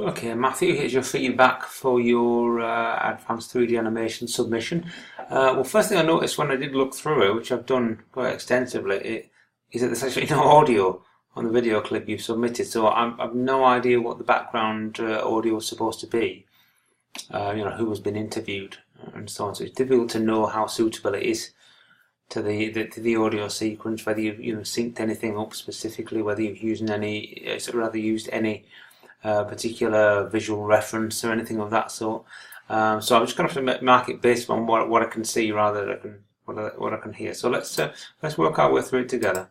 Okay, Matthew, here's your feedback for your advanced 3D animation submission. Well, first thing I noticed when I did look through it, which I've done quite extensively, is that there's actually no audio on the video clip you've submitted. So I've no idea what the background audio was supposed to be. Who has been interviewed and so on. So it's difficult to know how suitable it is to the audio sequence, whether you've synced anything up specifically, whether you've used any particular visual reference or anything of that sort. So I'm just going to have to mark it based on what I can see rather than what I can hear. So let's work our way through it together.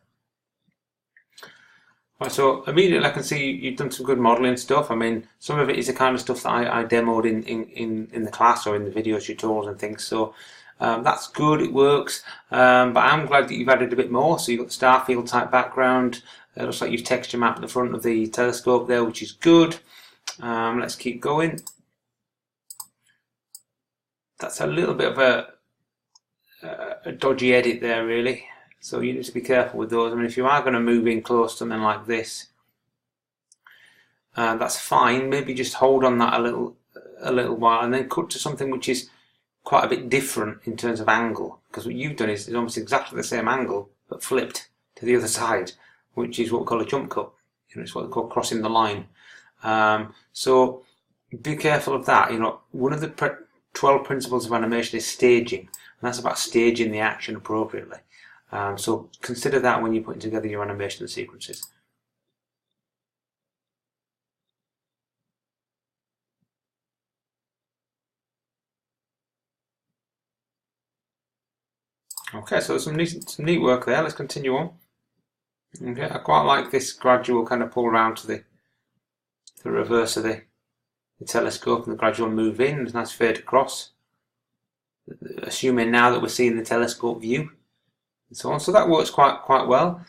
Right, so immediately I can see you've done some good modelling stuff. I mean, some of it is the kind of stuff that I demoed in the class or in the video tutorials and things. So that's good, it works. But I'm glad that you've added a bit more. So you've got the star field type background. It looks like you've texture mapped the front of the telescope there, which is good. Let's keep going. That's a little bit of a dodgy edit there, really. So you need to be careful with those. I mean, if you are going to move in close to something like this, that's fine. Maybe just hold on that a little while and then cut to something which is quite a bit different in terms of angle. Because what you've done is almost exactly the same angle, but flipped to the other side, which is what we call a jump cut. It's what we call crossing the line. So be careful of that. One of the 12 principles of animation is staging, and that's about staging the action appropriately. So consider that when you're putting together your animation sequences. Okay, so there's some neat work there. Let's continue on. Okay, I quite like this gradual kind of pull around to the reverse of the telescope and the gradual move in. There's a nice fade across, assuming now that we're seeing the telescope view and so on. So that works quite well.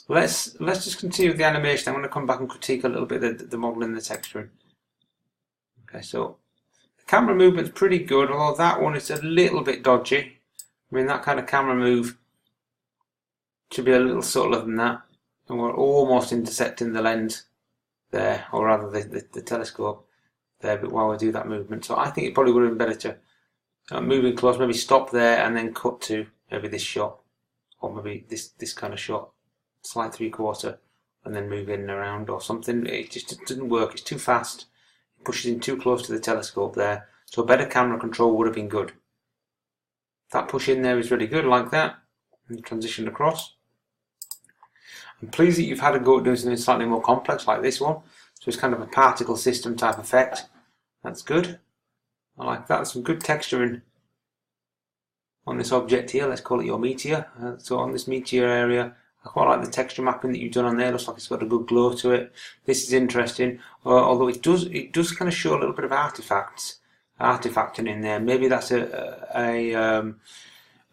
Let's just continue with the animation. I'm going to come back and critique a little bit the modelling and the texturing. Okay, so the camera movement's pretty good, although that one is a little bit dodgy. I mean, that kind of camera move should be a little subtler than that, and we're almost intersecting the lens there, or rather the telescope there, but while we do that movement. So I think it probably would have been better to move in close, maybe stop there and then cut to maybe this shot, or maybe this kind of shot, slide 3/4 and then move in and around or something. It just didn't work. It's too fast. It pushes in too close to the telescope there. So better camera control would have been good. That push in there is really good, like that, and transition across. I'm pleased that you've had a go at doing something slightly more complex like this one. So it's kind of a particle system type effect. That's good. I like that. There's some good texturing on this object here. Let's call it your meteor. So on this meteor area, I quite like the texture mapping that you've done on there. Looks like it's got a good glow to it. This is interesting, although it does kind of show a little bit of artifacting in there. Maybe that's a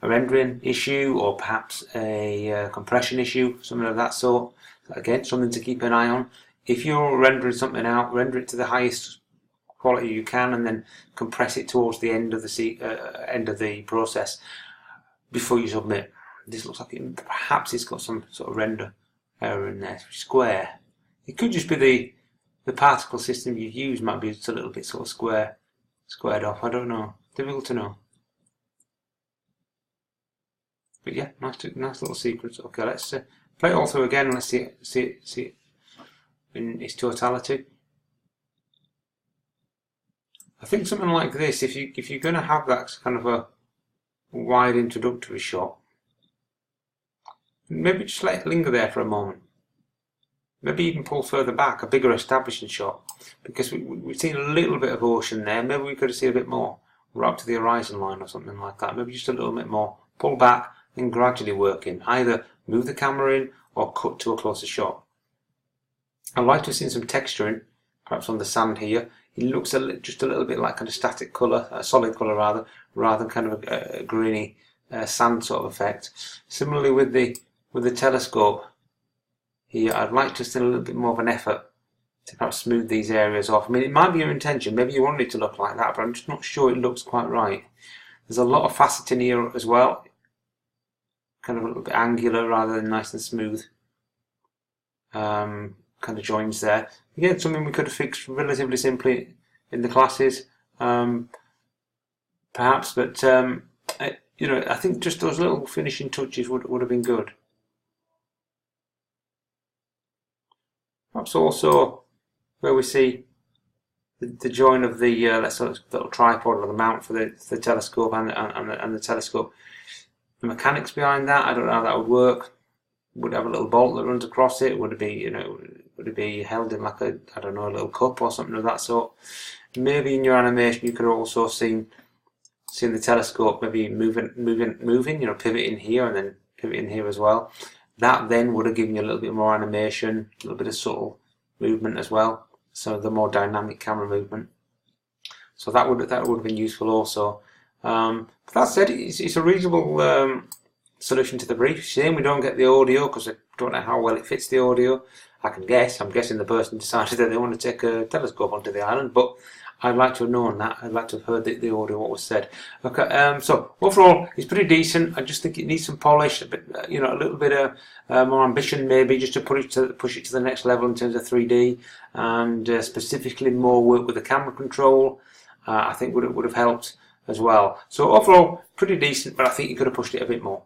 rendering issue, or perhaps a compression issue, something of that sort. Again, something to keep an eye on. If you're rendering something out, render it to the highest quality you can, and then compress it towards the end of the process before you submit. This looks like perhaps it's got some sort of render error in there. Square. It could just be the particle system you've used might be just a little bit sort of squared off. I don't know. Difficult to know. But yeah, nice little sequence. Okay, let's play it all through again. Let's see it in its totality. I think something like this, if you're going to have that kind of a wide introductory shot, maybe just let it linger there for a moment. Maybe even pull further back, a bigger establishing shot, because we've seen a little bit of ocean there. Maybe we could have seen a bit more, right up to the horizon line or something like that. Maybe just a little bit more. Pull back and gradually work in. Either move the camera in or cut to a closer shot. I'd like to have seen some texturing, perhaps on the sand here. It looks just a little bit like kind of static colour, a solid colour rather than kind of a grainy sand sort of effect. Similarly with the telescope here, I'd like to see a little bit more of an effort to perhaps smooth these areas off. I mean, it might be your intention. Maybe you want it to look like that, but I'm just not sure it looks quite right. There's a lot of faceting here as well, kind of a little bit angular rather than nice and smooth. kind of joins there. Again, something we could have fixed relatively simply in the classes, perhaps, but you know, I think just those little finishing touches would have been good. Perhaps also where we see the join of the little tripod or the mount for the telescope and the telescope. The mechanics behind that, I don't know how that would work. Would it have a little bolt that runs across it? Would it be, you know, would it be held in like a, I don't know, a little cup or something of that sort? Maybe in your animation you could also seen the telescope maybe moving, you know, pivoting here and then pivoting here as well. That then would have given you a little bit more animation, a little bit of subtle movement as well. So the more dynamic camera movement. So that would have been useful also. But that said, it's a reasonable solution to the brief. Shame we don't get the audio because I don't know how well it fits the audio. I can guess. I'm guessing the person decided that they want to take a telescope onto the island, but I'd like to have known that. I'd like to have heard the audio, what was said. Okay, so overall, it's pretty decent. I just think it needs some polish, a bit, you know, a little bit of more ambition, maybe, just to push it to the next level in terms of 3D, and specifically more work with the camera control. I think would have helped as well. So overall, pretty decent, but I think you could have pushed it a bit more.